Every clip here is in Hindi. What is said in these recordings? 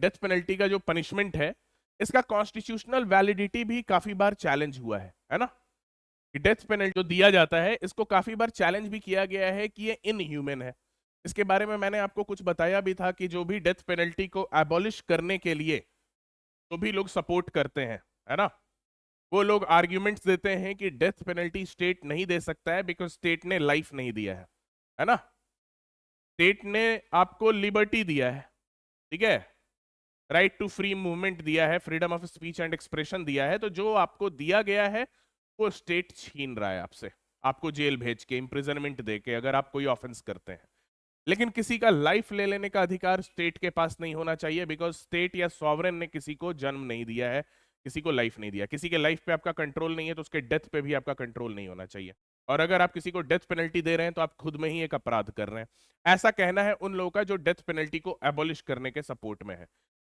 डेथ पेनल्टी का जो पनिशमेंट है, इसका कॉन्स्टिट्यूशनल वैलिडिटी भी काफी बार चैलेंज हुआ है ना। डेथ पेनल्टी जो दिया जाता है इसको काफी बार चैलेंज भी किया गया है कि ये इनह्यूमन है। इसके बारे में मैंने आपको कुछ बताया भी था कि जो भी डेथ पेनल्टी को एबॉलिश करने के लिए जो भी लोग सपोर्ट करते हैं, है ना, वो लोग आर्ग्यूमेंट्स देते हैं कि डेथ पेनल्टी स्टेट नहीं दे सकता है बिकॉज स्टेट ने लाइफ नहीं दिया है ना। स्टेट ने आपको लिबर्टी दिया है, ठीक है, राइट टू फ्री मूवमेंट दिया है, freedom of speech and expression दिया है, तो जो आपको दिया गया है वो स्टेट छीन रहा है आपसे, आपको जेल भेज के, इम्प्रिजनमेंट दे के, अगर आप कोई ऑफेंस करते हैं। लेकिन किसी का लाइफ ले लेने का अधिकार स्टेट के पास नहीं होना चाहिए, बिकॉज स्टेट या सॉवरेन ने किसी को जन्म नहीं दिया है, किसी को लाइफ नहीं दिया। किसी के लाइफ पे आपका कंट्रोल नहीं है तो उसके डेथ पे भी आपका कंट्रोल नहीं होना चाहिए। और अगर आप किसी को डेथ पेनल्टी दे रहे हैं तो आप खुद में ही एक अपराध कर रहे हैं। ऐसा कहना है उन लोगों का जो डेथ पेनल्टी को एबॉलिश करने के सपोर्ट में है।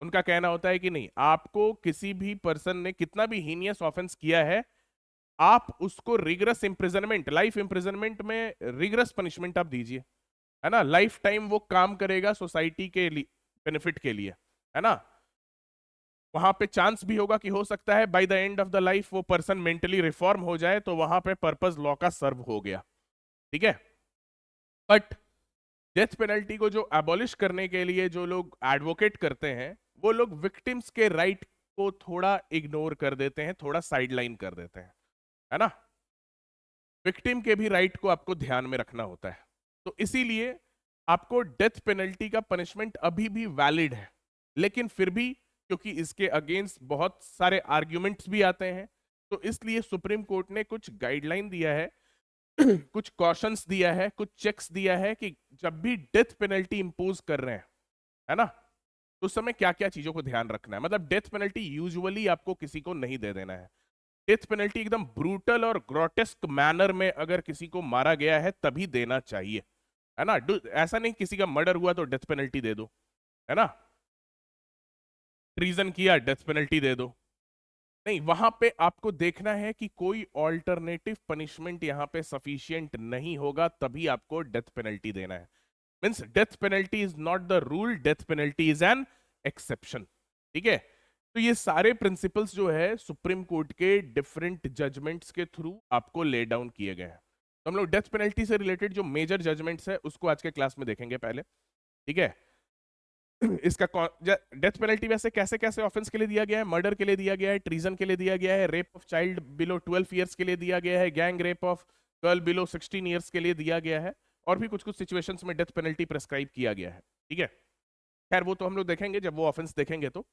उनका कहना होता है कि नहीं, आपको किसी भी पर्सन ने कितना भी हीनियस ऑफेंस किया है, आप उसको रिगरस इंप्रिजनमेंट, लाइफ इंप्रिजनमेंट में रिगरस पनिशमेंट आप दीजिए, है ना। लाइफ टाइम वो काम करेगा सोसाइटी के लिए, बेनिफिट के लिए, है ना। वहां पे चांस भी होगा कि हो सकता है by the end of the life वो पर्सन मेंटली रिफॉर्म हो जाए, तो वहां पे पर्पस लॉ का सर्व हो गया, ठीक है। बट डेथ पेनल्टी को जो एबॉलिश करने के लिए जो लोग एडवोकेट करते हैं, वो लोग विक्टिम्स के राइट को थोड़ा इग्नोर कर देते हैं, थोड़ा साइडलाइन कर देते हैं, है ना। विक्टिम के भी राइट को आपको ध्यान में रखना होता है। तो इसीलिए आपको डेथ पेनल्टी का पनिशमेंट अभी भी वैलिड है, लेकिन फिर भी क्योंकि इसके अगेंस्ट बहुत सारे आर्ग्यूमेंट्स भी आते हैं, तो इसलिए सुप्रीम कोर्ट ने कुछ गाइडलाइन दिया है, कुछ कॉशंस दिया है, कुछ चेक्स दिया है कि जब भी डेथ पेनल्टी इंपोज कर रहे हैं, है ना, तो उस समय क्या क्या चीजों को ध्यान रखना है। मतलब डेथ पेनल्टी यूजुअली आपको किसी को नहीं दे देना है। डेथ पेनल्टी एकदम ब्रूटल और ग्रोटेस्क मैनर में अगर किसी को मारा गया है तभी देना चाहिए, है ना। ऐसा नहीं किसी का मर्डर हुआ तो डेथ पेनल्टी दे दो, है ना। ट्रीजन किया, डेथ पेनल्टी दे दो, नहीं। वहां पे आपको देखना है कि कोई ऑल्टरनेटिव पनिशमेंट यहाँ पे सफिशियंट नहीं होगा, तभी आपको डेथ पेनल्टी देना है। Means death penalty is not the rule, death penalty is an exception, ठीक है। तो ये सारे प्रिंसिपल्स जो है सुप्रीम कोर्ट के डिफरेंट जजमेंट्स के थ्रू आपको ले डाउन किए गए हैं। तो हम लोग डेथ पेनल्टी से रिलेटेड जो मेजर जजमेंट्स है उसको आज के क्लास में देखेंगे पहले, ठीक है। इसका डेथ पेनल्टी वैसे कैसे कैसे ऑफेंस के लिए दिया गया है? मर्डर के लिए दिया गया है, ट्रीजन के लिए दिया गया है, rape of child below 12 years के लिए दिया गया है, gang rape of girl below 16 years के लिए दिया गया है, और भी कुछ कुछ सिचुएशंस में डेथ पेनल्टी प्रेस्क्राइब किया गया है, ठीक है। खैर वो तो हम लोग देखेंगे जब वो ऑफेंस देखेंगे। तो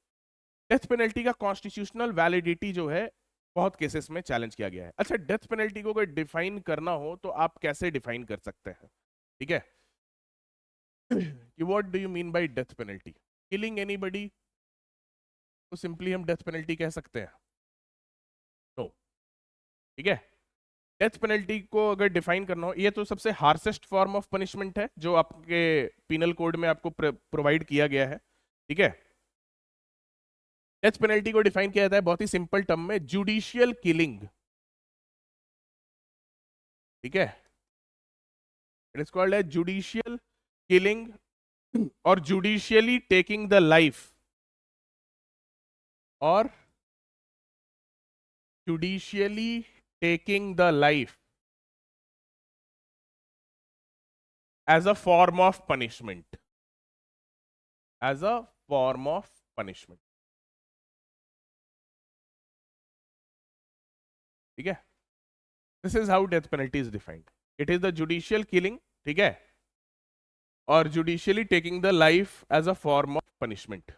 डेथ पेनल्टी का कॉन्स्टिट्यूशनल वैलिडिटी जो है बहुत केसेस में चैलेंज किया गया है। अच्छा, डेथ पेनल्टी को अगर डिफाइन करना हो तो आप कैसे डिफाइन कर सकते हैं, ठीक है। कि what do you mean by death penalty? Killing anybody तो सिंपली हम डेथ पेनल्टी कह सकते हैं? नो, ठीक है। डेथ पेनल्टी को अगर डिफाइन करना हो, ये तो सबसे हार्सेस्ट फॉर्म ऑफ पनिशमेंट है जो आपके पिनल कोड में आपको प्रोवाइड किया गया है, ठीक है। डेथ पेनल्टी को डिफाइन किया जाता है बहुत ही सिंपल टर्म में, जुडिशियल किलिंग, ठीक है। It is called as judicial killing और जुडिशियली टेकिंग द लाइफ, और judicially taking the life as a form of punishment, as a form of punishment, ठीक है। This is how death penalty is defined, it is the judicial killing, ठीक है, और judicially taking the life as a form of punishment,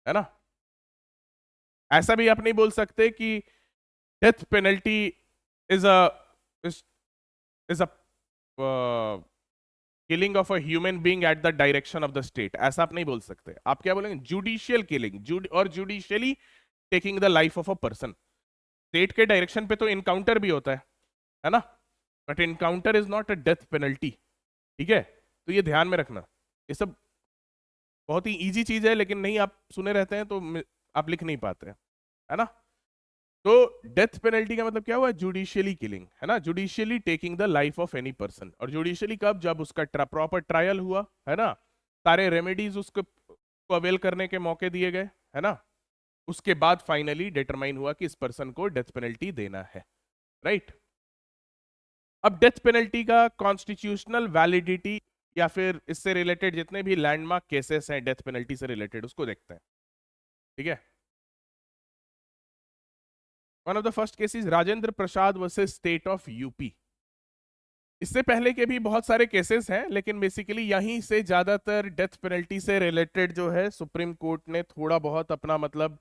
है ना। ऐसा भी आप नहीं बोल सकते कि death penalty is a is a killing of a human being at the direction of the state, ऐसा आप नहीं बोल सकते। आप क्या बोलेंगे? जुडिशियल किलिंग और judicially taking the life of a person. State के डायरेक्शन पे तो इनकाउंटर भी होता है ना, but encounter is not a death penalty, ठीक है। तो ये ध्यान में रखना, ये सब बहुत ही इजी चीज है, लेकिन नहीं आप सुने रहते हैं तो आप लिख नहीं पाते हैं, है ना। तो डेथ पेनल्टी का मतलब क्या हुआ? जुडिशियली किलिंग, है ना, judicially taking the life of any person. और जुडिशियली कब? जब उसका प्रॉपर ट्रायल हुआ, है ना, सारे रेमेडीज उसको को अवेल करने के मौके दिए गए, है ना। उसके बाद फाइनली डिटरमाइन हुआ कि इस पर्सन को डेथ पेनल्टी देना है, राइट। अब डेथ पेनल्टी का कॉन्स्टिट्यूशनल वैलिडिटी या फिर इससे रिलेटेड जितने भी लैंडमार्क केसेस हैं डेथ पेनल्टी से रिलेटेड, उसको देखते हैं, ठीक है। One of the first cases Rajendra Prasad versus state of UP. इससे पहले के भी बहुत सारे केसेस हैं, लेकिन बेसिकली यहीं से ज्यादातर डेथ पेनल्टी से रिलेटेड जो है सुप्रीम कोर्ट ने थोड़ा बहुत अपना मतलब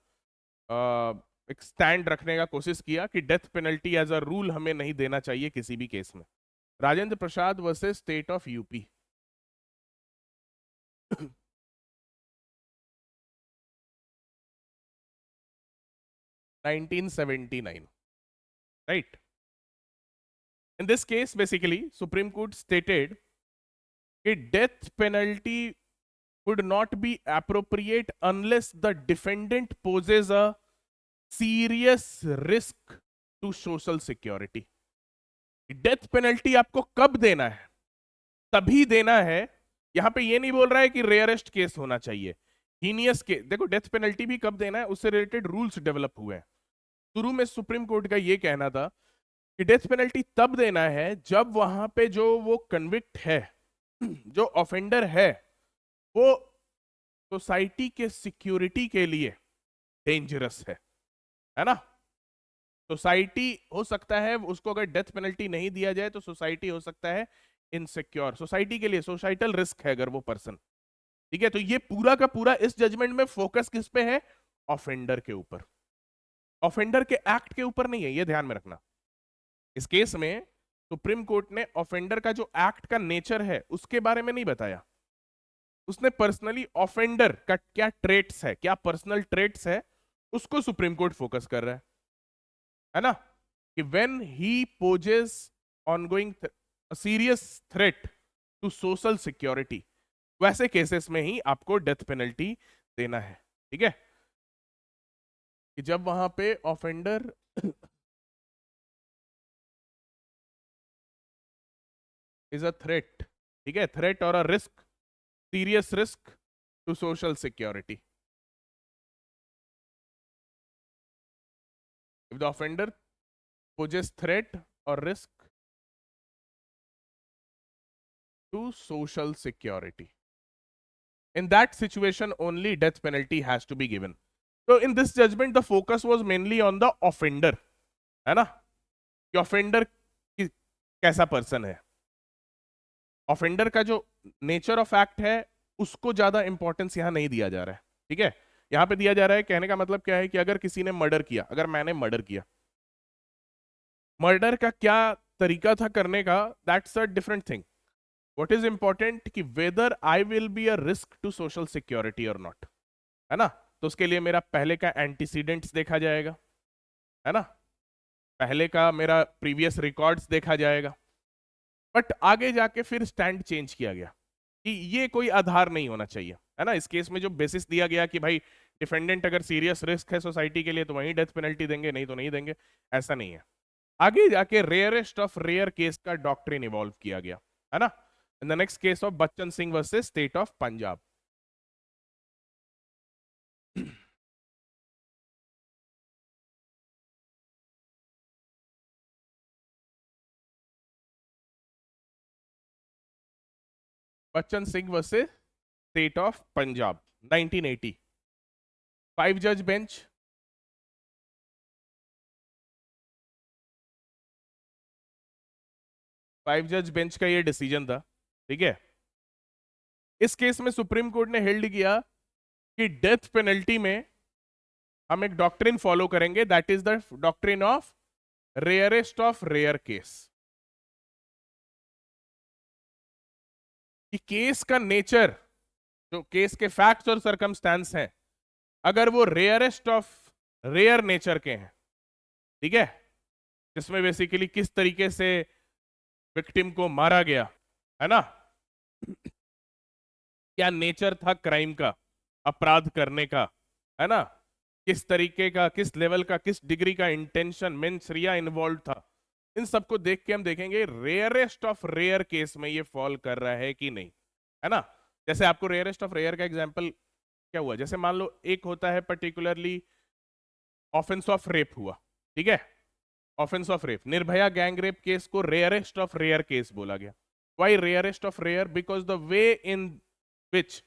एक स्टैंड रखने का कोशिश किया कि death penalty as a rule हमें नहीं देना चाहिए किसी भी केस में। Rajendra Prasad versus state of UP. 1979, right? In this case, basically, Supreme Court stated that death penalty would not be appropriate unless the defendant poses a serious risk to social security. Death penalty आपको कब देना है? तभी देना है, यहां पे ये नहीं बोल रहा है कि रेयरेस्ट केस होना चाहिए, हीनियस केस। देखो डेथ पेनल्टी भी कब देना है, उससे रिलेटेड रूल्स डेवलप हुए हैं। शुरू में सुप्रीम कोर्ट का ये कहना था कि डेथ पेनल्टी तब देना है जब वहां पे जो वो कन्विक्ट है, जो ऑफेंडर है, वो सोसाइटी के सिक्योरिटी के लिए डेंजरस है ना। सोसाइटी हो सकता है उसको अगर डेथ पेनल्टी नहीं दिया जाए तो सोसाइटी हो सकता है इनसिक्योर, सोसाइटी के लिए सोसाइटल रिस्क है अगर वो पर्सन, ठीक है। तो ये पूरा का पूरा इस जजमेंट में फोकस किस पे है? ऑफेंडर के ऊपर, ऑफेंडर के एक्ट के ऊपर नहीं है, ये ध्यान में रखना। इस केस में सुप्रीम कोर्ट ने ऑफेंडर का जो एक्ट का नेचर है उसके बारे में नहीं बताया, उसने पर्सनली ऑफेंडर का क्या ट्रेट्स है, क्या पर्सनल ट्रेट्स है, उसको सुप्रीम कोर्ट फोकस कर रहा है ना। कि when he poses ongoing serious threat to social security, वैसे केसेस में ही आपको डेथ पेनल्टी देना है, ठीक है। कि जब वहां पे ऑफेंडर इज अ थ्रेट, ठीक है, threat or a risk, serious risk to social security. If the offender poses threat or risk to social security, in that situation only death penalty has to be given. So in this judgment the focus was mainly on the offender, है ना, कि ऑफेंडर कैसा पर्सन है, ऑफेंडर का जो नेचर ऑफ एक्ट है उसको ज्यादा इंपॉर्टेंस यहां नहीं दिया जा रहा है, ठीक है। यहां पे दिया जा रहा है, कहने का मतलब क्या है कि अगर किसी ने मर्डर किया, अगर मैंने मर्डर किया, मर्डर का क्या तरीका था करने का, that's a different thing. What is important कि whether I will be a risk to social security or not, है ना। तो उसके लिए मेरा पहले का एंटीसीडेंट्स देखा जाएगा, है ना, पहले का मेरा प्रीवियस रिकॉर्ड्स देखा जाएगा। बट आगे जाके फिर स्टैंड चेंज किया गया कि ये कोई आधार नहीं होना चाहिए, है ना। इस केस में जो बेसिस दिया गया कि भाई डिफेंडेंट अगर सीरियस रिस्क है सोसाइटी के लिए तो वहीं डेथ पेनल्टी देंगे, नहीं तो नहीं देंगे, ऐसा नहीं है। आगे जाके रेयरेस्ट ऑफ रेयर केस का डॉक्ट्रिन इवॉल्व किया गया, है ना। In the next case of Bachchan Singh versus state of Punjab. Bachchan Singh versus state of Punjab 1980, 5 जज बेंच। फाइव जज बेंच का ये डिसीजन था, ठीक है। इस केस में सुप्रीम कोर्ट ने हेल्ड किया कि डेथ पेनल्टी में हम एक डॉक्ट्रिन फॉलो करेंगे, that is the doctrine of rarest of rare case. कि केस का नेचर, जो केस के फैक्ट्स और सरकमस्टेंस हैं, अगर वो रेयरेस्ट ऑफ रेयर नेचर के हैं, ठीक है, जिसमें बेसिकली किस तरीके से विक्टिम को मारा गया, है ना, क्या नेचर था क्राइम का, अपराध करने का, है ना, किस तरीके का, किस लेवल का, किस डिग्री का इंटेंशन मेंसरिया इन्वॉल्व था, इन सबको देख के हम देखेंगे रेयरेस्ट ऑफ रेयर केस में ये फॉल कर रहा है कि नहीं, है ना। जैसे आपको रेयरेस्ट ऑफ रेयर का एग्जांपल क्या हुआ, जैसे मान लो एक होता है पर्टिकुलरली ऑफेंस ऑफ रेप हुआ, ठीक है, offence of rape, Nirbhaya gang rape case को रेयरेस्ट ऑफ रेयर केस बोला गया। Why rarest of rare? Because the way in which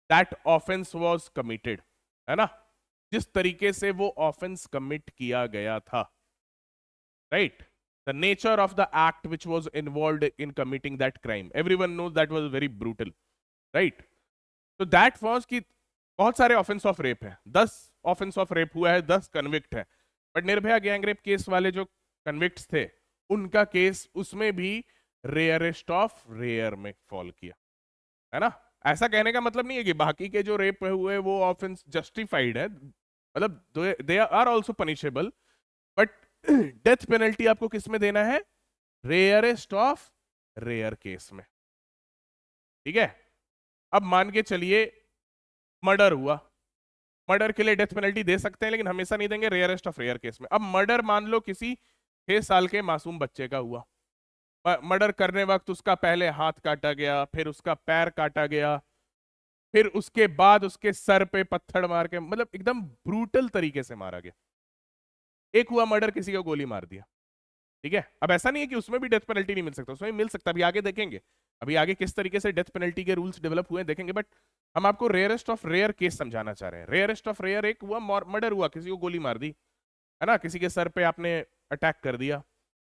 that offence was committed, है ना, जिस तरीके से वो ऑफेंस कमिट किया गया था, right, the nature of the act which was involved in committing that crime, everyone knows that was very brutal, right? So that was कि बहुत सारे ऑफेंस ऑफ रेप है, 10 ऑफेंस ऑफ रेप हुआ है, 10 कन्विक्ट है, but Nirbhaya gang rape case वाले जो कन्विक्ट्स थे उनका केस उसमें भी रेयरेस्ट ऑफ रेयर में फॉल किया, है ना। ऐसा कहने का मतलब नहीं है कि बाकी के जो रेप हुए वो ऑफेंस जस्टिफाइड है, मतलब they are also punishable, but death penalty आपको किस में देना है? रेयरेस्ट ऑफ रेयर केस में, ठीक है। अब मान के चलिए मर्डर हुआ, मर्डर के लिए डेथ पेनल्टी दे सकते हैं लेकिन हमेशा नहीं देंगे, रेयरेस्ट ऑफ रेयर केस में। अब मर्डर मान लो किसी 6 साल के मासूम बच्चे का हुआ, मर्डर करने वक्त उसका पहले हाथ काटा गया, फिर उसका पैर काटा गया, फिर उसके बाद उसके सर पे पत्थर मार के, मतलब एकदम ब्रूटल तरीके से मारा गया। एक हुआ मर्डर, किसी को गोली मार दिया, ठीक है। अब ऐसा नहीं है कि उसमें भी डेथ पेनल्टी नहीं मिल सकता, उसमें भी मिल सकता है, अभी आगे देखेंगे, अभी आगे किस तरीके से डेथ पेनल्टी के रूल्स डेवलप हुए देखेंगे, बट हम आपको रेयरेस्ट ऑफ रेयर केस समझाना चाह रहे हैं। रेयरेस्ट ऑफ रेयर, एक हुआ मर्डर हुआ, किसी को गोली मार दी, है ना, किसी के सर पे आपने अटैक कर दिया,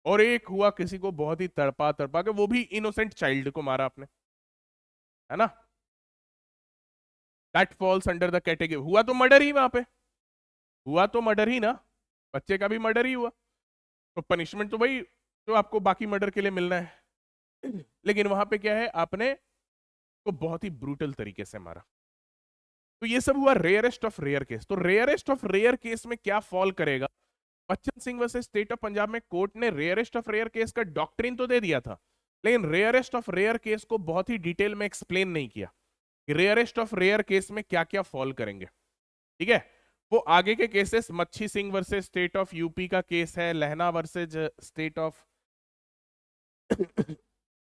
और एक हुआ किसी को बहुत ही तड़पा तड़पा के, वो भी इनोसेंट चाइल्ड को मारा आपने, है ना, that falls under the category, हुआ तो मर्डर ही, वहां पे हुआ तो मर्डर ही ना, बच्चे का भी मर्डर ही हुआ, तो पनिशमेंट तो भाई जो आपको बाकी मर्डर के लिए मिलना है, लेकिन वहां पे क्या है, आपने को बहुत ही ब्रूटल तरीके से मारा। तो ये सब हुआ रेयरेस्ट ऑफ रेयर केस। तो रेयरेस्ट ऑफ रेयर केस में क्या फॉल करेगा? Bachchan Singh versus state of Punjab में कोर्ट ने रेयरेस्ट ऑफ रेयर केस का डॉक्ट्रिन तो दे दिया था, लेकिन रेयरेस्ट ऑफ रेयर केस को बहुत ही डिटेल में एक्सप्लेन नहीं किया कि रेयरेस्ट ऑफ रेयर केस में क्या क्या फॉल करेंगे, ठीक है। वो आगे के केसेस, मच्छी Singh versus state of UP का केस है, लहना वर्सेस स्टेट ऑफ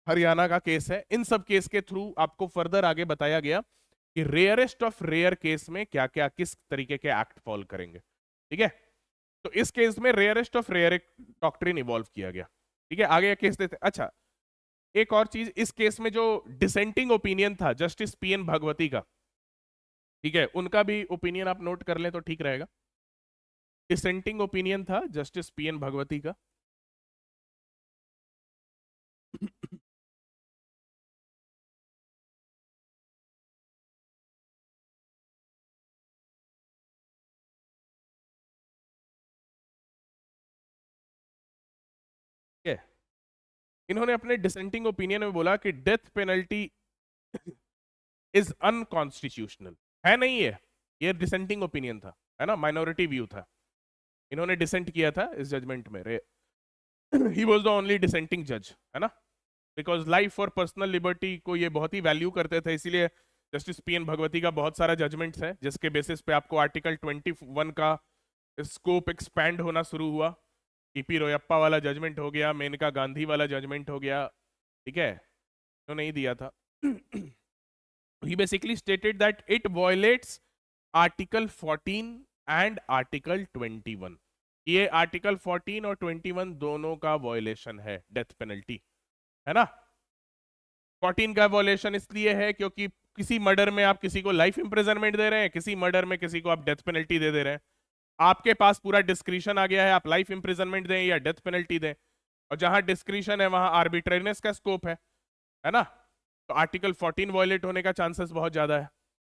हरियाणा का केस है, इन सब केस के थ्रू आपको फर्दर आगे बताया गया कि रेयरेस्ट ऑफ रेयर केस में क्या क्या किस तरीके के एक्ट फॉल करेंगे, ठीक है। तो इस केस में रेयरेस्ट ऑफ रेयर एक डॉक्ट्रिन इवॉल्व किया गया, ठीक है। आगे केस देते, अच्छा एक और चीज, इस केस में जो डिसेंटिंग ओपिनियन था जस्टिस पीएन भगवती का, ठीक है, उनका भी ओपिनियन आप नोट कर लें तो ठीक रहेगा। डिसेंटिंग ओपिनियन था जस्टिस पीएन भगवती का, ठीक है। इन्होंने अपने डिसेंटिंग ओपिनियन में बोला कि डेथ पेनल्टी इज अनकॉन्स्टिट्यूशनल, है नहीं है, ये डिसेंटिंग ओपिनियन था, है ना, माइनॉरिटी व्यू था, इन्होंने डिसेंट किया था इस जजमेंट में, he was the only dissenting जज, है ना, बिकॉज लाइफ और पर्सनल लिबर्टी को ये बहुत ही वैल्यू करते थे, इसीलिए जस्टिस पीएन भगवती का बहुत सारा जजमेंट्स है जिसके बेसिस पे आपको आर्टिकल 21 का स्कोप एक्सपैंड होना शुरू हुआ। टीपी रोयप्पा वाला जजमेंट हो गया, मेनका गांधी वाला जजमेंट हो गया, ठीक है, तो नहीं दिया था। he basically stated that it violates article 14 and article 21, ये आर्टिकल 14 और 21 दोनों का वॉयलेशन है डेथ पेनल्टी, है ना। 14 का वॉयलेशन इसलिए है क्योंकि किसी मर्डर में आप किसी को लाइफ इंप्रिजनमेंट दे रहे हैं, किसी मर्डर में किसी को आप डेथ पेनल्टी दे रहे हैं, आपके पास पूरा डिस्क्रिशन आ गया है, आप लाइफ इंप्रिजनमेंट दें या डेथ पेनल्टी दें, और जहां डिस्क्रिशन है वहां आर्बिट्रेरीनेस का स्कोप है ना, तो आर्टिकल 14 वॉयलेट होने का चांसेस बहुत ज्यादा है।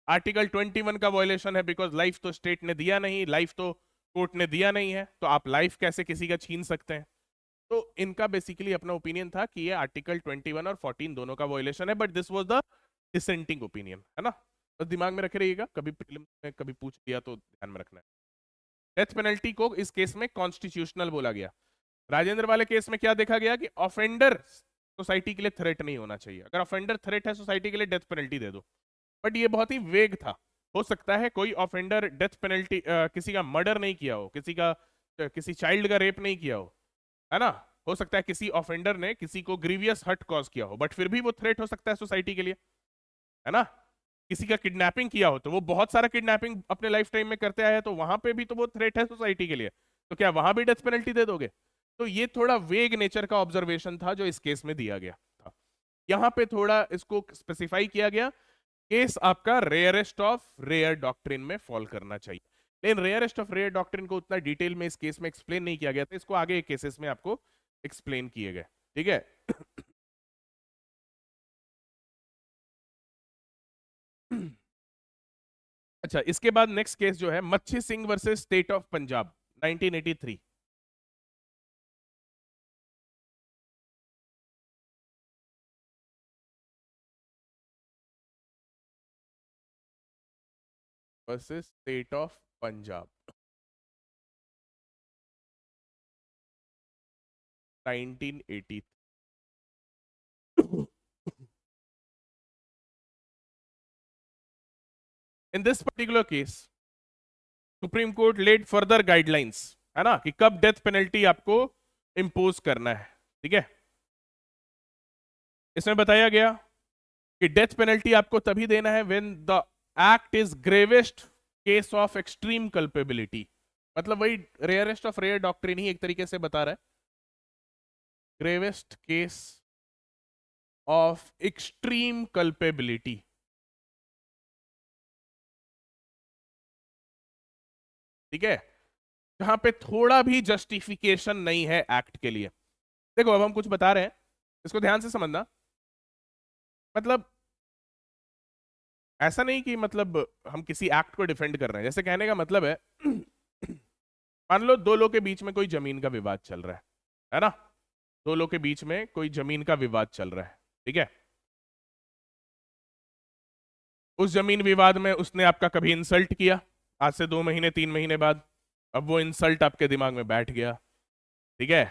आर्टिकल 21 का वॉयलेशन है बिकॉज लाइफ तो स्टेट ने दिया नहीं, लाइफ तो कोर्ट ने दिया नहीं है, तो आप लाइफ कैसे किसी का छीन सकते हैं। तो इनका बेसिकली अपना ओपिनियन था कि ये आर्टिकल 21 और 14 दोनों का वॉयलेशन है, but this was the dissenting opinion, है ना, तो दिमाग में रखे रहिएगा, कभी प्रीलिम्स में कभी पूछ लिया तो ध्यान में रखना है। डेथ पेनल्टी को इस केस में कॉन्स्टिट्यूशनल बोला गया। राजेंद्र वाले केस में क्या देखा गया कि ऑफेंडर सोसाइटी के लिए थ्रेट नहीं होना चाहिए, अगर ऑफेंडर थ्रेट है सोसाइटी के लिए डेथ पेनल्टी दे दो, बट ये बहुत ही वेग था। हो सकता है कोई ऑफेंडर डेथ पेनल्टी किसी का मर्डर नहीं किया हो, किसी चाइल्ड का रेप नहीं किया हो, है ना, हो सकता है किसी ऑफेंडर ने किसी को ग्रीवियस हर्ट कॉज किया हो, बट फिर भी वो थ्रेट हो सकता है सोसाइटी के लिए, है ना। किसी का किडनैपिंग किया हो तो वो बहुत सारा किडनैपिंग अपने लाइफ टाइम में करते आया है, तो वहां पे भी तो वो थ्रेट है सोसाइटी के लिए, तो क्या वहां भी डेथ पेनल्टी दे दोगे? तो ये थोड़ा वेग नेचर का ऑब्जर्वेशन था जो इस केस में दिया गया था। यहां पे थोड़ा इसको स्पेसिफाई किया गया, केस आपका रेयरेस्ट ऑफ रेयर डॉक्ट्रिन में फॉल करना चाहिए, लेकिन रेयरेस्ट ऑफ रेयर डॉक्ट्रिन को उतना डिटेल में इस केस में एक्सप्लेन नहीं किया गया था, इसको आगे केसेस में आपको एक्सप्लेन किए गए। ठीक है। अच्छा, इसके बाद नेक्स्ट केस जो है Machhi Singh versus state of Punjab 1983। Versus state of Punjab 1980। In this particular case supreme court laid further guidelines, है ना, कि कब डेथ पेनल्टी आपको इंपोज करना है। ठीक है, इसमें बताया गया कि डेथ पेनल्टी आपको तभी देना है when the act is gravest case of extreme culpability, मतलब वही रेयरेस्ट ऑफ रेयर डॉक्ट्रिन ही एक तरीके से बता रहा है, gravest case of extreme culpability. ठीक है, जहां पे थोड़ा भी जस्टिफिकेशन नहीं है एक्ट के लिए। देखो अब हम कुछ बता रहे हैं, इसको ध्यान से समझना। मतलब ऐसा नहीं कि मतलब हम किसी एक्ट को डिफेंड कर रहे हैं, जैसे कहने का मतलब है मान लो दो लोग के बीच में कोई जमीन का विवाद चल रहा है ना, दो लोग के बीच में कोई जमीन का विवाद चल रहा है। ठीक है, उस जमीन विवाद में उसने आपका कभी इंसल्ट किया, आज से 2 महीने 3 महीने बाद, अब वो इंसल्ट आपके दिमाग में बैठ गया। ठीक है,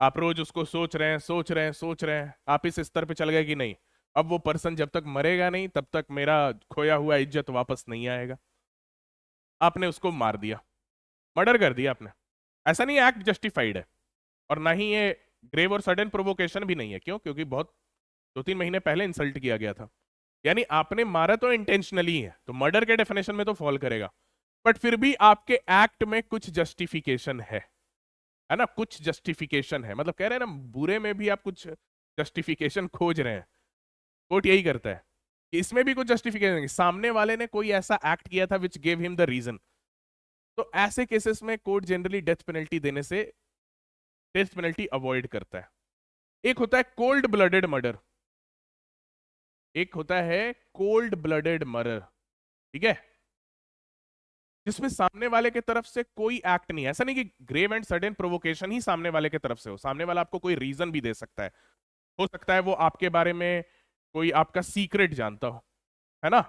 आप रोज उसको सोच रहे हैं सोच रहे हैं सोच रहे हैं, आप इस स्तर पे चल गए कि नहीं, अब वो पर्सन जब तक मरेगा नहीं तब तक मेरा खोया हुआ इज्जत वापस नहीं आएगा। आपने उसको मार दिया, मर्डर कर दिया आपने। ऐसा नहीं एक्ट जस्टिफाइड है, और ना ही ये ग्रेव और सडन प्रोवोकेशन भी नहीं है। क्यों? क्योंकि बहुत 2-3 महीने पहले इंसल्ट किया गया था, यानी आपने मारा तो इंटेंशनली है, तो मर्डर के डेफिनेशन में तो फॉल करेगा, बट फिर भी आपके एक्ट में कुछ जस्टिफिकेशन है ना, कुछ जस्टिफिकेशन है, मतलब कह रहे हैं ना बुरे में भी आप कुछ जस्टिफिकेशन खोज रहे हैं। कोर्ट यही करता है कि इसमें भी कुछ जस्टिफिकेशन, सामने वाले ने कोई ऐसा एक्ट किया था which gave him the reason. तो ऐसे केसेस में कोर्ट जनरली डेथ पेनल्टी देने से डेथ पेनल्टी अवॉइड करता है। एक होता है कोल्ड ब्लडेड मर्डर, एक होता है कोल्ड ब्लडेड मर्डर। ठीक है, जिसमें सामने वाले के तरफ से कोई एक्ट नहीं है, ऐसा नहीं कि ग्रेव एंड सडन प्रोवोकेशन ही सामने वाले के तरफ से हो, सामने वाला आपको कोई रीजन भी दे सकता है, हो सकता है वो आपके बारे में कोई आपका सीक्रेट जानता हो, है ना,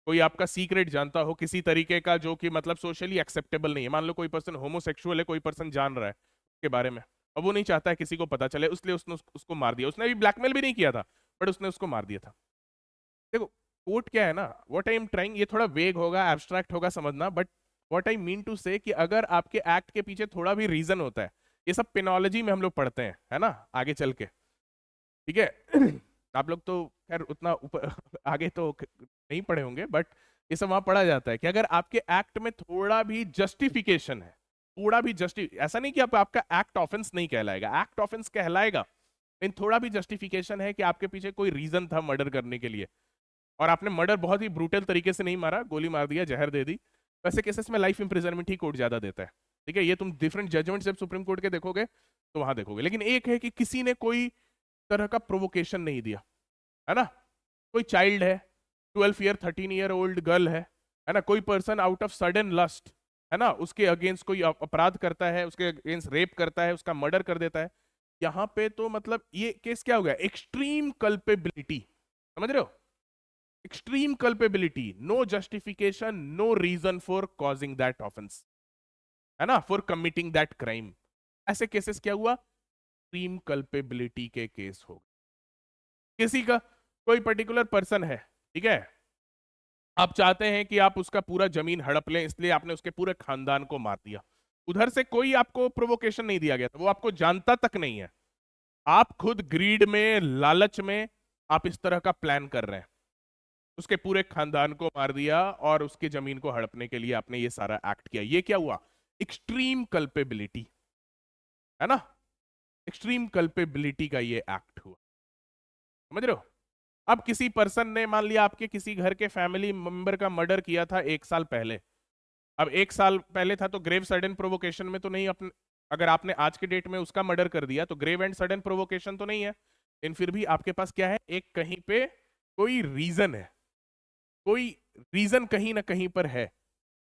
कोई आपका सीक्रेट जानता हो किसी तरीके का जो कि मतलब सोशली एक्सेप्टेबल नहीं है। मान लो कोई पर्सन होमोसेक्सुअल है, कोई पर्सन जान रहा है उसके बारे में, और वो नहीं चाहता है किसी को पता चले, इसलिए उसने उसको मार दिया। उसने भी ब्लैकमेल भी नहीं किया था, बट उसने उसको मार दिया था। देखो कोर्ट क्या है ना, व्हाट आई एम ट्राइंग, ये थोड़ा वेग होगा, एब्स्ट्रैक्ट होगा समझना, but what I mean to say कि अगर आपके एक्ट के पीछे थोड़ा भी रीजन होता है, ये सब पेनोलॉजी में हम लोग पढ़ते हैं, है ना, आगे चल के। ठीक है आप लोग तो खैर उतना ऊपर आगे तो नहीं पढ़े होंगे, बट ये सब वहां पढ़ा जाता है कि अगर आपके एक्ट में थोड़ा भी जस्टिफिकेशन है, थोड़ा भी ऐसा नहीं कि आपका एक्ट ऑफेंस नहीं कहलाएगा, एक्ट ऑफेंस कहलाएगा, लेकिन थोड़ा भी जस्टिफिकेशन है कि आपके पीछे कोई रीजन था मर्डर करने के लिए, और आपने मर्डर बहुत ही ब्रूटल तरीके से नहीं मारा, गोली मार दिया, जहर दे दी, वैसे केसेस में लाइफ इंप्रिजनमेंट ही कोर्ट ज्यादा देता है। ठीक है, ये तुम डिफरेंट जजमेंट जब सुप्रीम कोर्ट के देखोगे तो वहां देखोगे। लेकिन एक है कि किसी ने कोई तरह का प्रोवोकेशन नहीं दिया, है ना, कोई चाइल्ड है, 12 ईयर 13 ईयर ओल्ड गर्ल है ना, कोई person out of sudden lust, है ना, उसके अगेंस्ट कोई अपराध करता है, उसके अगेंस्ट रेप करता है, उसका मर्डर कर देता है, यहां पे तो मतलब ये केस क्या हो गया, एक्सट्रीम कल्पेबिलिटी, समझ रहे हो, extreme culpability, no justification, no reason for causing that offence, है ना, फॉर कमिटिंग दैट क्राइम। ऐसे केसेस क्या हुआ, एक्सट्रीम कल्पेबिलिटी के केस हो गए। किसी का कोई पर्टिकुलर पर्सन है, ठीक है, आप चाहते हैं कि आप उसका पूरा जमीन हड़प लें, इसलिए आपने उसके पूरे खानदान को मार दिया, उधर से कोई आपको प्रोवोकेशन नहीं दिया गया था, वो आपको जानता तक नहीं है, आप खुद ग्रीड में लालच में आप इस तरह का प्लान कर रहे हैं, उसके पूरे खानदान को मार दिया और उसकी जमीन को हड़पने के लिए आपने ये सारा एक्ट किया। ये क्या हुआ? एक्सट्रीम कल्पेबिलिटी, है ना? एक्सट्रीम कल्पेबिलिटी का ये एक्ट हुआ, समझ रहे हो? अब किसी पर्सन ने मान लिया आपके किसी घर के फैमिली मेंबर का मर्डर किया था 1 साल पहले। अब 1 साल पहले था तो ग्रेव सडन प्रोवोकेशन में तो नहीं, अपने अगर आपने आज के डेट में उसका मर्डर कर दिया तो ग्रेव एंड सडन प्रोवोकेशन तो नहीं है, लेकिन फिर भी आपके पास क्या है, एक कहीं पे कोई रीजन है, कोई रीजन कहीं ना कहीं पर है,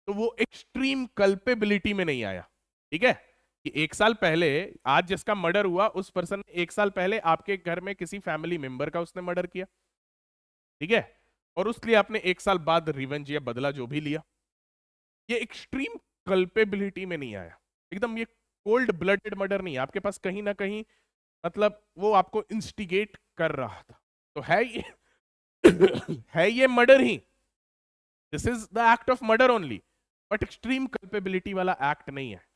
तो वो एक्सट्रीम कल्पेबिलिटी में नहीं आया। ठीक है, कि 1 साल पहले आज जिसका मर्डर हुआ उस पर्सन ने 1 साल पहले आपके घर में किसी फैमिली मेंबर का उसने मर्डर किया, ठीक है, और उसलिए आपने 1 साल बाद रिवेंज या बदला जो भी लिया, ये एक्सट्रीम कल्पेबिलिटी में नहीं आया। एकदम ये कोल्ड ब्लडेड मर्डर नहीं, आपके पास कहीं ना कहीं मतलब वो आपको इंस्टिगेट कर रहा था, तो है ये है ये murder he, this is the act of murder only, but extreme culpability वाला एक्ट नहीं है।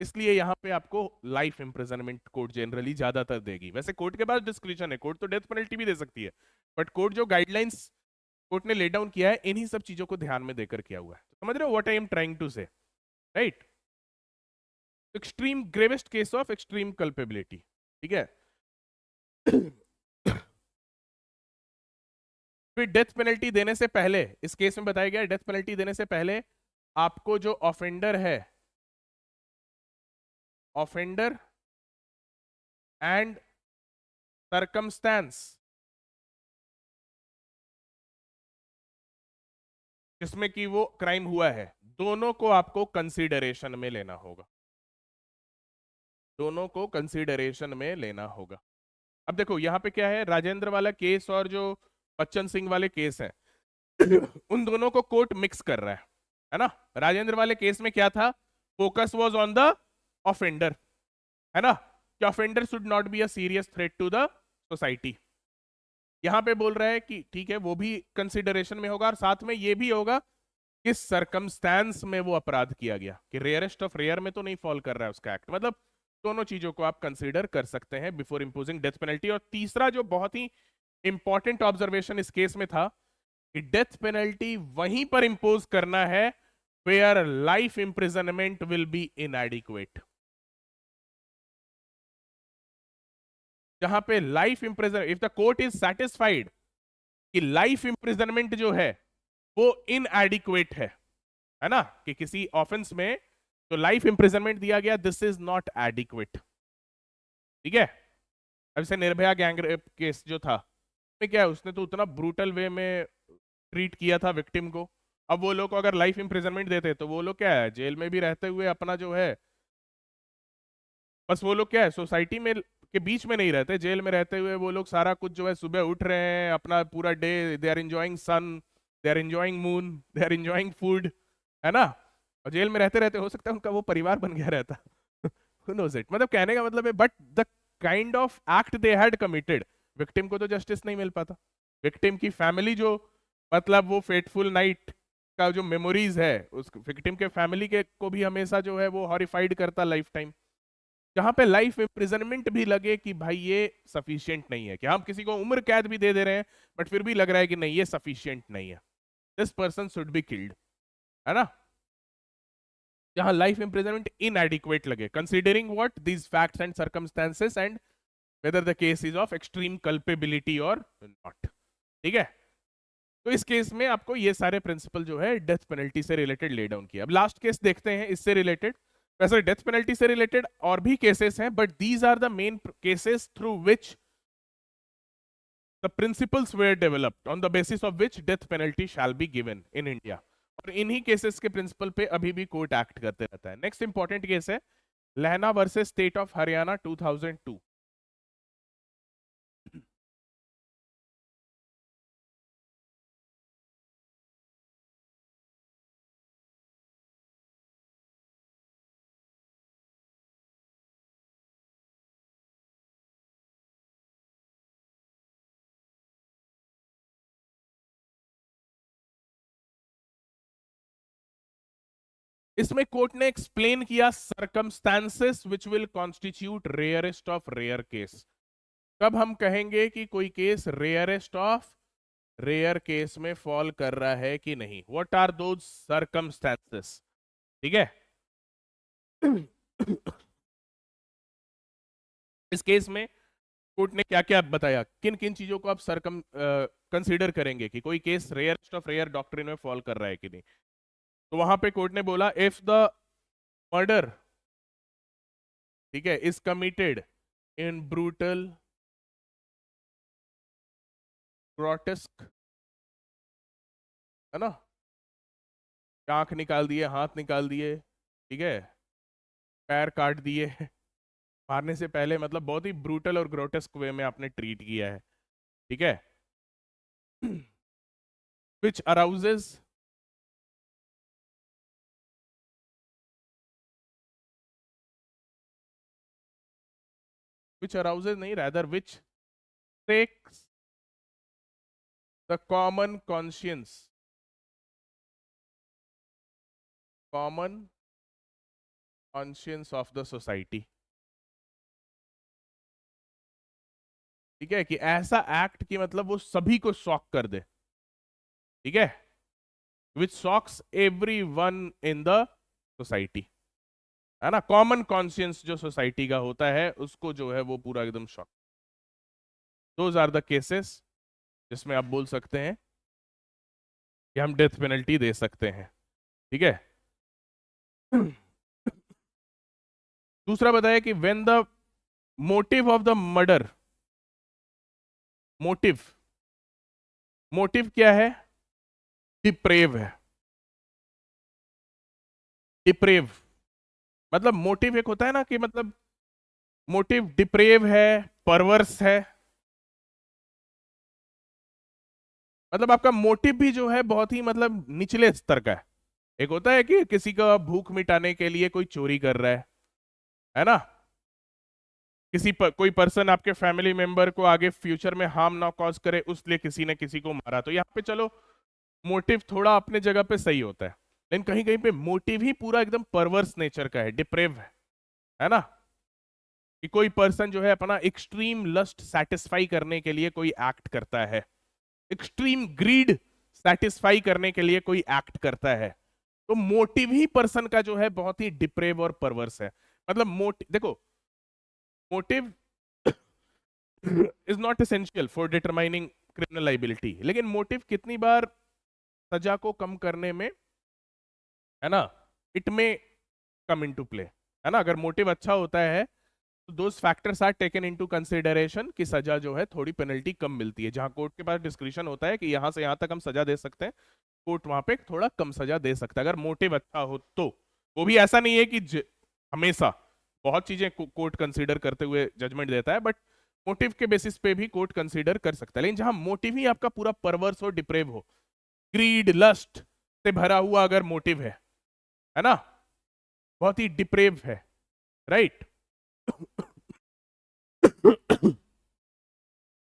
इसलिए यहां पे आपको लाइफ इंप्रिजनमेंट कोर्ट जनरली ज्यादातर देगी। वैसे कोर्ट के पास डिस्क्रिप्शन है, कोर्ट तो डेथ पेनल्टी भी दे सकती है, बट कोर्ट जो गाइडलाइंस कोर्ट ने ले डाउन किया है इन्हीं सब चीजों को ध्यान में देकर किया हुआ है। समझ रहे हो what I am trying to say, right? Extreme gravest case of extreme culpability, ठीक है। फिर डेथ पेनल्टी देने से पहले, इस केस में बताया गया डेथ पेनल्टी देने से पहले आपको जो ऑफेंडर है, ऑफेंडर एंड सरकमस्टेंस जिसमें कि वो क्राइम हुआ है, दोनों को आपको कंसीडरेशन में लेना होगा, दोनों को कंसीडरेशन में लेना होगा। अब देखो यहां पे क्या है, राजेंद्र वाला केस और जो बच्चन सिंह वाले केस है उन दोनों को कोर्ट मिक्स कर रहा है ना? राजेंद्र वाले केस में क्या था, focus was on the offender, है ना, कि offender should not be a serious threat to the society. यहां पे बोल रहा है कि ठीक है वो भी कंसिडरेशन में होगा, और साथ में ये भी होगा किस सरकमस्टेंस में वो अपराध किया गया, कि रेयरेस्ट ऑफ रेयर में तो नहीं फॉल कर रहा है उसका एक्ट। मतलब दोनों चीजों को आप कंसीडर कर सकते हैं बिफोर इंपोजिंग डेथ पेनल्टी। और तीसरा जो बहुत ही इंपॉर्टेंट ऑब्जर्वेशन इस केस में था कि डेथ पेनल्टी वहीं पर इंपोज करना है where life imprisonment will be inadequate. जहां पे life imprison, if the court is satisfied कि लाइफ इंप्रिजनमेंट जो है वो इनएडिक्वेट है ना, कि किसी ऑफेंस में जो लाइफ इंप्रिजनमेंट दिया गया दिस इज नॉट एडिक्वेट, ठीक है। अब जैसे निर्भया गैंग रेप केस जो था, में क्या है, उसने तो उतना ब्रूटल वे में ट्रीट किया था विक्टिम को। अब वो लोग को अगर लाइफ इंप्रिजनमेंट देते तो वो लोग क्या है, जेल में भी रहते हुए अपना जो है, बस वो लोग क्या है सोसाइटी में के बीच में नहीं रहते, जेल में रहते हुए वो लोग सारा कुछ जो है, सुबह उठ रहे हैं अपना पूरा day, they are enjoying sun, they are enjoying moon, they are enjoying food, है ना, और जेल में रहते रहते हो सकता है उनका वो परिवार बन गया रहता who knows it। मतलब कहने का मतलब है, but the kind of act they had committed, victim को तो जस्टिस नहीं मिल पाता। विक्टिम की फैमिली जो, मतलब वो फेटफुल नाइट का जो मेमोरीज है उस विक्टिम के फैमिली के को भी हमेशा जो है वो हॉरिफाइड करता लाइफ टाइम। जहां पे लाइफ इंप्रिजनमेंट भी लगे कि भाई ये सफिशिएंट नहीं है, कि हम किसी को उम्र कैद भी दे रहे हैं बट फिर भी लग रहा है कि नहीं ये सफिशिएंट नहीं है, this person should be killed, है ना। जहां लाइफ इंप्रिजनमेंट इनएडिक्वेट लगे, considering what these facts and circumstances and whether the case is of extreme culpability और नॉट, ठीक है। तो इस केस में आपको ये सारे प्रिंसिपल जो है डेथ पेनल्टी से रिलेटेड ले डाउन किया। अब लास्ट केस देखते हैं इससे रिलेटेड। वैसे डेथ पेनल्टी से रिलेटेड और भी केसेस हैं, but these are the main cases through which the principles were developed, on the basis of which death penalty shall be given in India. और इन्हीं केसेस के प्रिंसिपल पे अभी भी कोर्ट एक्ट करते रहता है। नेक्स्ट इंपॉर्टेंट केस है लहना वर्सेस स्टेट ऑफ हरियाणा 2002। इसमें कोर्ट ने एक्सप्लेन किया circumstances which will constitute rarest of rare case. कब हम कहेंगे कि कोई case rarest of rare case में फॉल कर रहा है कि नहीं, व्हाट आर दोज सर्कमस्टेंसेस, ठीक है। इस केस में कोर्ट ने क्या क्या बताया, किन किन चीजों को आप सरकम कंसीडर करेंगे कि कोई case rarest of rare doctrine में फॉल कर रहा है कि नहीं। तो वहां पे कोर्ट ने बोला इफ द मर्डर, ठीक है, is committed in brutal, grotesque, है ना, आंख निकाल दिए, हाथ निकाल दिए, ठीक है, पैर काट दिए, मारने से पहले मतलब बहुत ही ब्रूटल और ग्रोटेस्क वे में आपने ट्रीट किया है, ठीक है। विच अराउजेस, which arouses नहीं, rather which takes the common conscience of the society, ठीक है, कि ऐसा एक्ट की मतलब वो सभी को शॉक कर दे, ठीक है, which shocks every one in the society, है ना, कॉमन कॉन्शियंस जो सोसाइटी का होता है उसको जो है वो पूरा एकदम shock. Those are the cases जिसमें आप बोल सकते हैं कि हम डेथ पेनल्टी दे सकते हैं, ठीक है। दूसरा बताया कि when the motive of the murder, motive क्या है, डिप्रेव है, डिप्रेव मतलब मोटिव एक होता है ना कि मतलब मोटिव डिप्रेव है, परवर्स है, मतलब आपका मोटिव भी जो है बहुत ही मतलब निचले स्तर का है। एक होता है कि किसी का भूख मिटाने के लिए कोई चोरी कर रहा है ना, कोई पर्सन आपके फैमिली मेंबर को आगे फ्यूचर में हार्म ना कॉज करे उसलिए किसी ने किसी को मारा, तो यहाँ पे चलो मोटिव थोड़ा अपने जगह पे सही होता है, लेकिन कहीं कहीं पे मोटिव ही पूरा एकदम परवर्स नेचर का है, डिप्रेव है ना, कि कोई पर्सन जो है अपना एक्सट्रीम लस्ट सेटिस्फाई करने के लिए कोई एक्ट करता है, एक्सट्रीम ग्रीड सेटिस्फाई करने के लिए कोई एक्ट करता है, तो मोटिव ही पर्सन का जो है बहुत ही डिप्रेव और परवर्स है। मतलब देखो, motive is not essential for determining criminal liability, लेकिन मोटिव कितनी बार सजा को कम करने में, है ना, इट में कम इनटू प्ले, है ना, अगर मोटिव अच्छा होता है तो those factors are taken into consideration कि सजा जो है थोड़ी पेनल्टी कम मिलती है, जहां कोर्ट के पास डिस्क्रिप्शन होता है कि यहां से यहां तक हम सजा दे सकते हैं, कोर्ट वहां पे थोड़ा कम सजा दे सकता है अगर मोटिव अच्छा हो तो। वो भी ऐसा नहीं है कि हमेशा बहुत चीजें कोर्ट कंसीडर करते हुए जजमेंट देता है, बट मोटिव के बेसिस पे भी कोर्ट कंसीडर कर सकता है, लेकिन जहां मोटिव ही आपका पूरा परवर्स हो, डिप्रेव हो, ग्रीड लस्ट से भरा हुआ अगर मोटिव है ना, बहुत ही डिप्रेव है, राइट।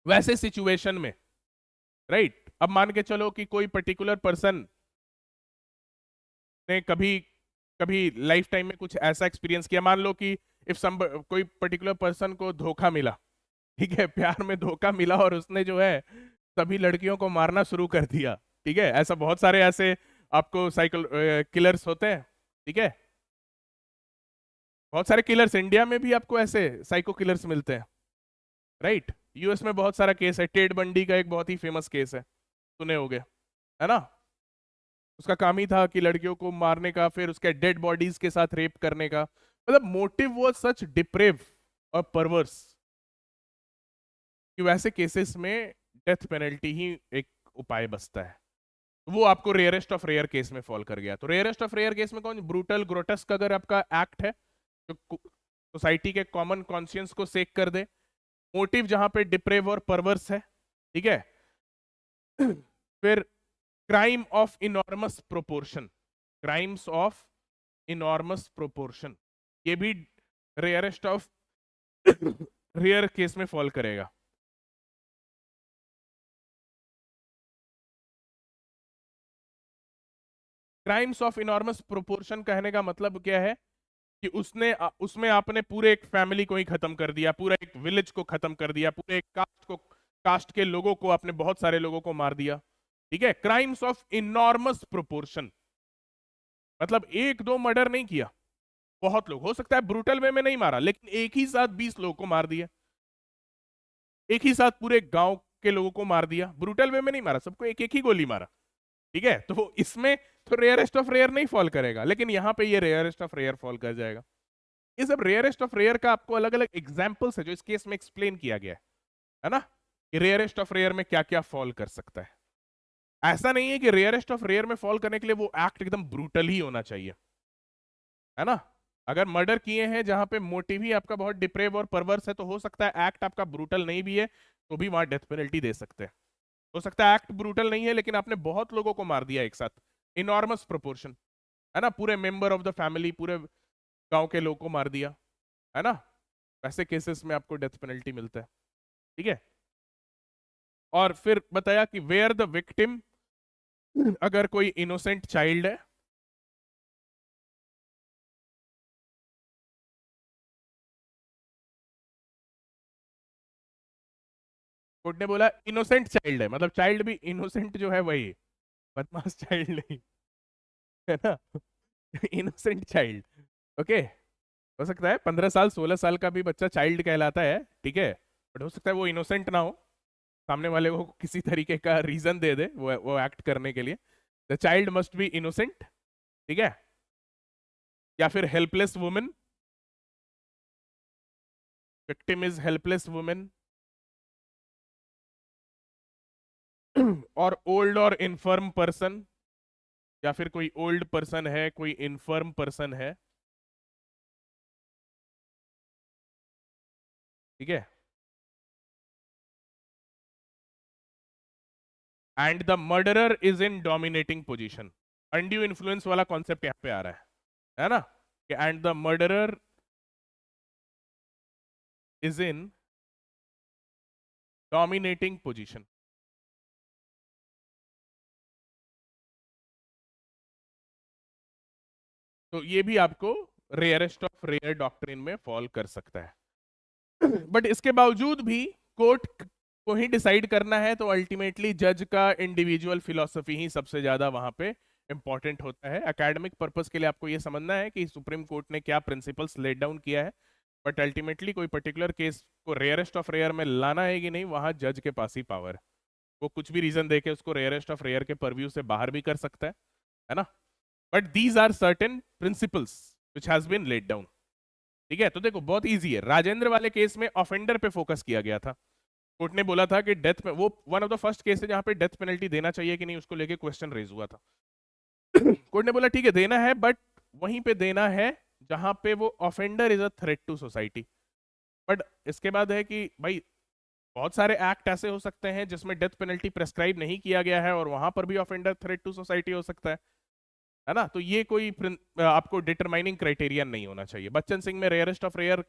वैसे सिचुएशन में, राइट, अब मान के चलो कि कोई पर्टिकुलर पर्सन ने कभी कभी लाइफ टाइम में कुछ ऐसा एक्सपीरियंस किया, मान लो कि इफ कोई पर्टिकुलर पर्सन को धोखा मिला, ठीक है, प्यार में धोखा मिला और उसने जो है सभी लड़कियों को मारना शुरू कर दिया, ठीक है, ऐसा बहुत सारे ऐसे आपको साइकिल किलर्स होते हैं, ठीक है, बहुत सारे किलर्स इंडिया में भी आपको ऐसे साइको किलर्स मिलते हैं, राइट। यूएस में बहुत सारा केस है, टेड बंडी का एक बहुत ही फेमस केस है, सुने होंगे, है ना, उसका काम ही था कि लड़कियों को मारने का, फिर उसके डेड बॉडीज के साथ रेप करने का, मतलब मोटिव वाज सच डिप्रेव और परवर्स कि वैसे केसेस में डेथ पेनल्टी ही एक उपाय बचता है। वो आपको रेयरेस्ट ऑफ रेयर केस में फॉल कर गया, तो रेयरेस्ट ऑफ रेयर केस में कौन, ब्रूटल ग्रोटेस्क अगर आपका एक्ट है जो सोसाइटी के कॉमन कॉन्शियंस को सेक कर दे, मोटिव जहां पे डिप्रेव और परवर्स है, ठीक है, फिर crime of enormous proportion, crimes of enormous proportion, ये भी रेयरेस्ट ऑफ रेयर केस में फॉल करेगा। क्राइम्स ऑफ इनॉर्मस प्रोपोर्शन कहने का मतलब क्या है कि उसमें आपने पूरे एक फैमिली को ही खत्म कर दिया, पूरा एक विलेज को खत्म कर दिया, पूरे एक कास्ट के लोगों को, आपने बहुत सारे लोगों को मार दिया, ठीक है, क्राइम्स ऑफ इनॉर्मस प्रोपोर्शन, मतलब एक दो मर्डर नहीं किया, बहुत लोग, हो सकता है ब्रूटल वे में नहीं मारा, लेकिन एक ही साथ 20 लोगों को मार दिया, एक ही साथ पूरे गांव के लोगों को मार दिया, ब्रूटल वे में नहीं मारा, सबको एक एक ही गोली मारा। ठीक है, तो इसमें तो रेयरेस्ट ऑफ रेयर नहीं फॉल करेगा, लेकिन यहां पे ये रेयरेस्ट ऑफ रेयर फॉल कर जाएगा। ये सब रेयरेस्ट ऑफ रेयर का आपको अलग अलग एग्जाम्पल्स है जो इस केस में एक्सप्लेन किया गया है ना, कि रेयरेस्ट ऑफ रेयर में क्या क्या फॉल कर सकता है। ऐसा नहीं है कि रेयरेस्ट ऑफ रेयर में फॉल करने के लिए वो एक्ट एकदम ब्रूटल ही होना चाहिए, है ना। अगर मर्डर किए हैं जहां पे मोटिव ही आपका बहुत डिप्रेव और परवर्स है, तो हो सकता है एक्ट आपका ब्रूटल नहीं भी है तो भी वहां डेथ पेनल्टी दे सकते हैं। हो सकता है एक्ट ब्रूटल नहीं है लेकिन आपने बहुत लोगों को मार दिया एक साथ, इनॉर्मस प्रोपोर्शन, है ना, पूरे मेंबर ऑफ द फैमिली, पूरे गांव के लोगों को मार दिया, है ना, वैसे केसेस में आपको डेथ पेनल्टी मिलता है। ठीक है, और फिर बताया कि वेयर द विक्टिम, अगर कोई इनोसेंट चाइल्ड है, कोर्ट ने बोला इनोसेंट चाइल्ड है, मतलब चाइल्ड भी इनोसेंट जो है वही, बदमाश चाइल्ड नहीं, है ना, इनोसेंट चाइल्ड। ओके, हो सकता है 15 साल 16 साल का भी बच्चा चाइल्ड कहलाता है, ठीक है, बट हो सकता है वो इनोसेंट ना हो, सामने वाले को किसी तरीके का रीजन दे दे वो एक्ट करने के लिए। The child must be innocent, ठीक है, या फिर helpless women, victim is helpless women, और ओल्ड और इन्फर्म पर्सन, या फिर कोई ओल्ड पर्सन है, कोई इन्फर्म पर्सन है, ठीक है, and the murderer is in dominating position. Undue influence वाला कॉन्सेप्ट यहां पे आ रहा है ना, कि and the murderer is in dominating position. तो ये भी आपको रेयरेस्ट ऑफ रेयर डॉक्ट्रिन में फॉल कर सकता है। बट इसके बावजूद भी कोर्ट को ही डिसाइड करना है, तो अल्टीमेटली जज का इंडिविजुअल फिलॉसफी ही सबसे ज्यादा वहां पे इंपॉर्टेंट होता है। एकेडमिक पर्पस के लिए आपको ये समझना है कि सुप्रीम कोर्ट ने क्या प्रिंसिपल्स लेट डाउन किया है, बट अल्टीमेटली कोई पर्टिकुलर केस को रेयरेस्ट ऑफ रेयर में लाना है कि नहीं, वहां जज के पास ही पावर है। वो कुछ भी रीजन देके उसको रेयरेस्ट ऑफ रेयर के परव्यू से बाहर भी कर सकता है ना, but these are certain principles which has been laid down. ठीक है, तो देखो बहुत इजी है, राजेंद्र वाले केस में ऑफेंडर पे फोकस किया गया था। कोर्ट ने बोला था कि डेथ में, वो one of the first case है जहां पे डेथ पेनल्टी देना चाहिए कि नहीं उसको लेके क्वेश्चन रेज हुआ था। कोर्ट ने बोला ठीक है देना है, बट वहीं पे देना है जहां पे वो offender is a threat to society. But इसके बाद है कि भाई बहुत सारे एक्ट ऐसे हो सकते हैं जिसमें डेथ पेनल्टी प्रेस्क्राइब नहीं किया गया है और वहां पर भी ऑफेंडर थ्रेट टू सोसाइटी हो सकता है ना, तो ये कोई आपको डिटरमाइनिंग क्राइटेरिया नहीं होना चाहिए। बच्चन सिंह में रेयरेस्ट ऑफ रेयर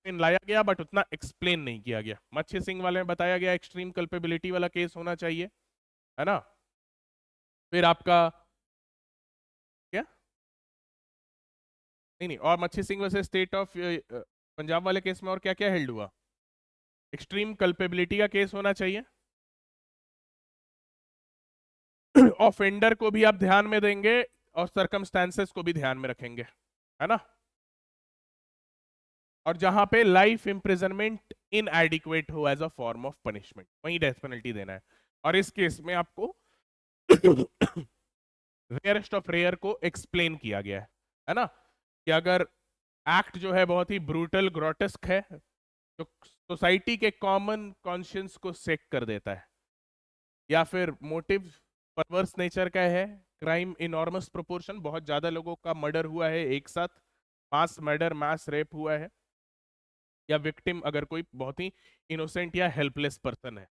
लाया गया बट उतना एक्सप्लेन नहीं किया गया। मच्छी सिंह वाले में बताया गया एक्सट्रीम कल्पेबिलिटी वाला केस होना चाहिए, है ना। फिर आपका क्या, नहीं नहीं, और मच्छी सिंह वैसे स्टेट ऑफ पंजाब वाले केस में और क्या क्या हेल्ड हुआ, एक्सट्रीम कल्पेबिलिटी का केस होना चाहिए, ऑफेंडर को भी आप ध्यान में देंगे और सरकमस्टेंसेस को भी ध्यान में रखेंगे, है ना, और जहां पे लाइफ इंप्रिजनमेंट इनएडिक्वेट हो as a form of punishment, वहीं डेथ पेनल्टी देना है। और इस केस में आपको रेयरेस्ट ऑफ रेयर को एक्सप्लेन किया गया है ना, कि अगर एक्ट जो है बहुत ही ब्रूटल ग्रोटेस्क है, जो सोसाइटी के कॉमन कॉन्शियंस को सेक कर देता है, या फिर मोटिव परवर्स नेचर का है, क्राइम इनॉर्मस प्रोपोर्शन, बहुत ज्यादा लोगों का मर्डर हुआ है एक साथ, मास मर्डर मास रेप हुआ है, या विक्टिम अगर कोई बहुत ही इनोसेंट या हेल्पलेस पर्सन है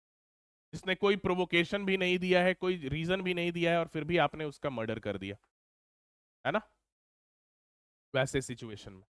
जिसने कोई प्रोवोकेशन भी नहीं दिया है, कोई रीजन भी नहीं दिया है और फिर भी आपने उसका मर्डर कर दिया, है ना, वैसे सिचुएशन में